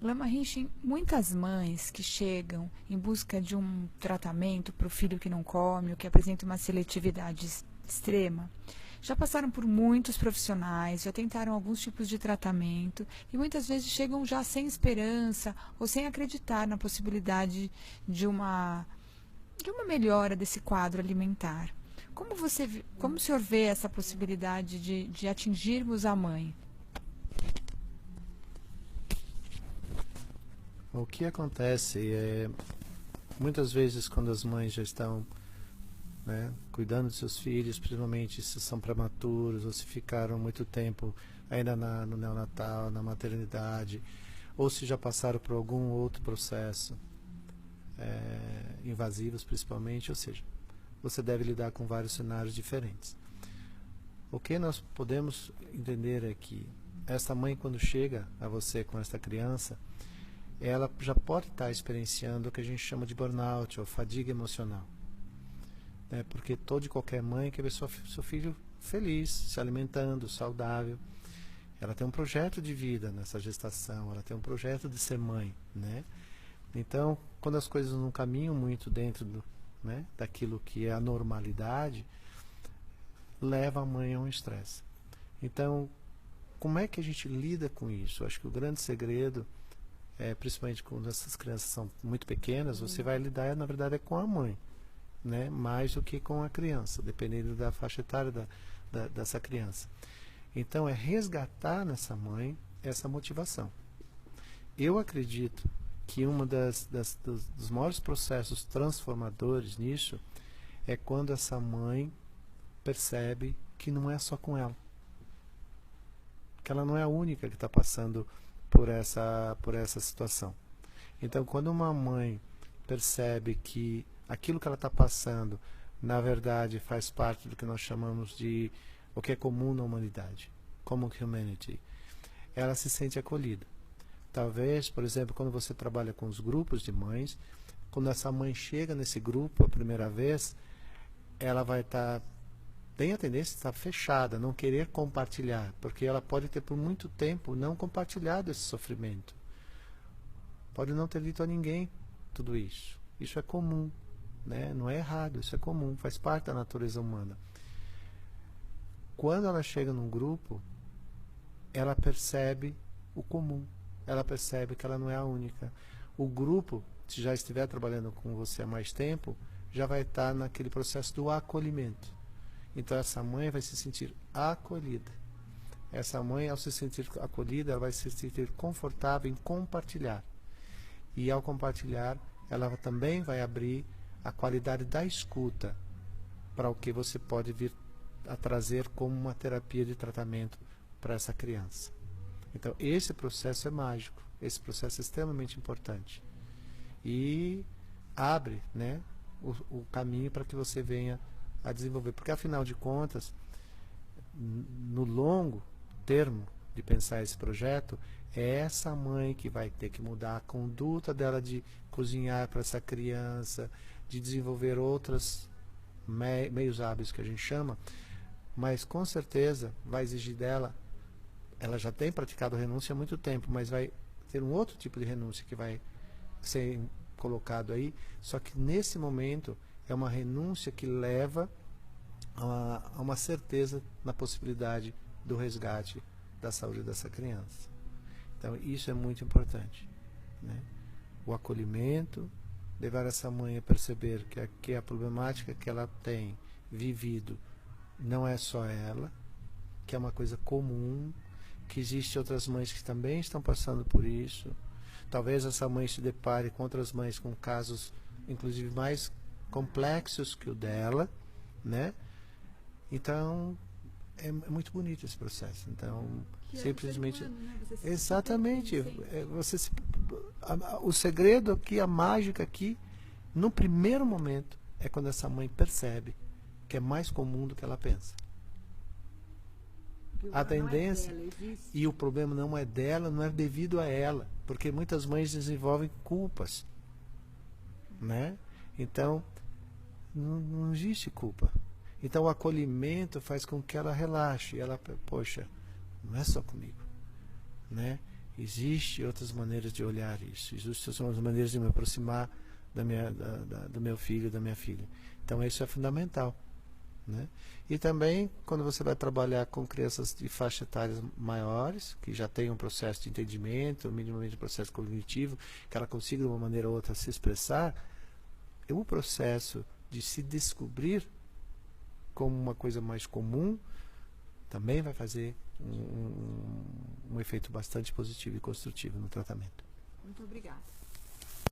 Lama Rinchen, muitas mães que chegam em busca de um tratamento para o filho que não come, ou que apresenta uma seletividade extrema, já passaram por muitos profissionais, já tentaram alguns tipos de tratamento e muitas vezes chegam já sem esperança ou sem acreditar na possibilidade de uma melhora desse quadro alimentar. Como o senhor vê essa possibilidade de atingirmos a mãe? O que acontece é, muitas vezes, quando as mães já estão, né, cuidando dos seus filhos, principalmente se são prematuros ou se ficaram muito tempo ainda no neonatal, na maternidade, ou se já passaram por algum outro processo, invasivos principalmente, ou seja, você deve lidar com vários cenários diferentes. O que nós podemos entender é que essa mãe, quando chega a você com esta criança, ela já pode estar experienciando o que a gente chama de burnout ou fadiga emocional, né? Porque toda e qualquer mãe quer ver seu filho feliz, se alimentando, saudável. Ela tem um projeto de vida nessa gestação, ela tem um projeto de ser mãe, né? Então, quando as coisas não caminham muito dentro né, daquilo que é a normalidade, leva a mãe a um estresse. Então, como é que a gente lida com isso? Acho que o grande segredo principalmente quando essas crianças são muito pequenas, você vai lidar, na verdade, com a mãe, né? Mais do que com a criança, dependendo da faixa etária dessa criança. Então, é resgatar nessa mãe essa motivação. Eu acredito que um dos maiores processos transformadores nisso é quando essa mãe percebe que não é só com ela, que ela não é a única que está passando por essa situação. Então, quando uma mãe percebe que aquilo que ela está passando, na verdade, faz parte do que nós chamamos de o que é comum na humanidade, common humanity, ela se sente acolhida. Talvez, por exemplo, quando você trabalha com os grupos de mães, quando essa mãe chega nesse grupo a primeira vez, ela vai estar tem a tendência de estar fechada, não querer compartilhar, porque ela pode ter por muito tempo não compartilhado esse sofrimento. Pode não ter dito a ninguém tudo isso. Isso é comum, né? Não é errado, isso é comum, faz parte da natureza humana. Quando ela chega num grupo, ela percebe o comum, ela percebe que ela não é a única. O grupo, se já estiver trabalhando com você há mais tempo, já vai estar naquele processo do acolhimento. Então essa mãe vai se sentir acolhida. Essa mãe, ao se sentir acolhida, ela vai se sentir confortável em compartilhar. E ao compartilhar, ela também vai abrir a qualidade da escuta para o que você pode vir a trazer como uma terapia de tratamento para essa criança. Então esse processo é mágico, esse processo é extremamente importante. E abre, né, o caminho para que você venha a desenvolver, porque afinal de contas, no longo termo de pensar esse projeto, é essa mãe que vai ter que mudar a conduta dela de cozinhar para essa criança, de desenvolver outros meios hábitos que a gente chama, mas com certeza vai exigir dela, ela já tem praticado renúncia há muito tempo, mas vai ter um outro tipo de renúncia que vai ser colocado aí, só que nesse momento é uma renúncia que leva a uma certeza na possibilidade do resgate da saúde dessa criança. Então isso é muito importante, né? O acolhimento, levar essa mãe a perceber que a problemática que ela tem vivido não é só ela, que é uma coisa comum, que existem outras mães que também estão passando por isso. Talvez essa mãe se depare com outras mães com casos inclusive mais complexos que o dela, né? Então é muito bonito esse processo. Então simplesmente humano, né? exatamente o segredo aqui, a mágica aqui, no primeiro momento é quando essa mãe percebe que é mais comum do que ela pensa. A tendência e o problema não é dela, não é devido a ela, porque muitas mães desenvolvem culpas, né? Então não existe culpa. Então o acolhimento faz com que ela relaxe, ela, poxa, não é só comigo, né? Existem outras maneiras de olhar isso. Existem outras maneiras de me aproximar do meu filho, da minha filha. Então isso é fundamental, né? E também quando você vai trabalhar com crianças de faixa etárias maiores, que já têm um processo de entendimento, minimamente um processo cognitivo, que ela consiga de uma maneira ou outra se expressar, o processo de se descobrir como uma coisa mais comum também vai fazer um efeito bastante positivo e construtivo no tratamento. Muito obrigada.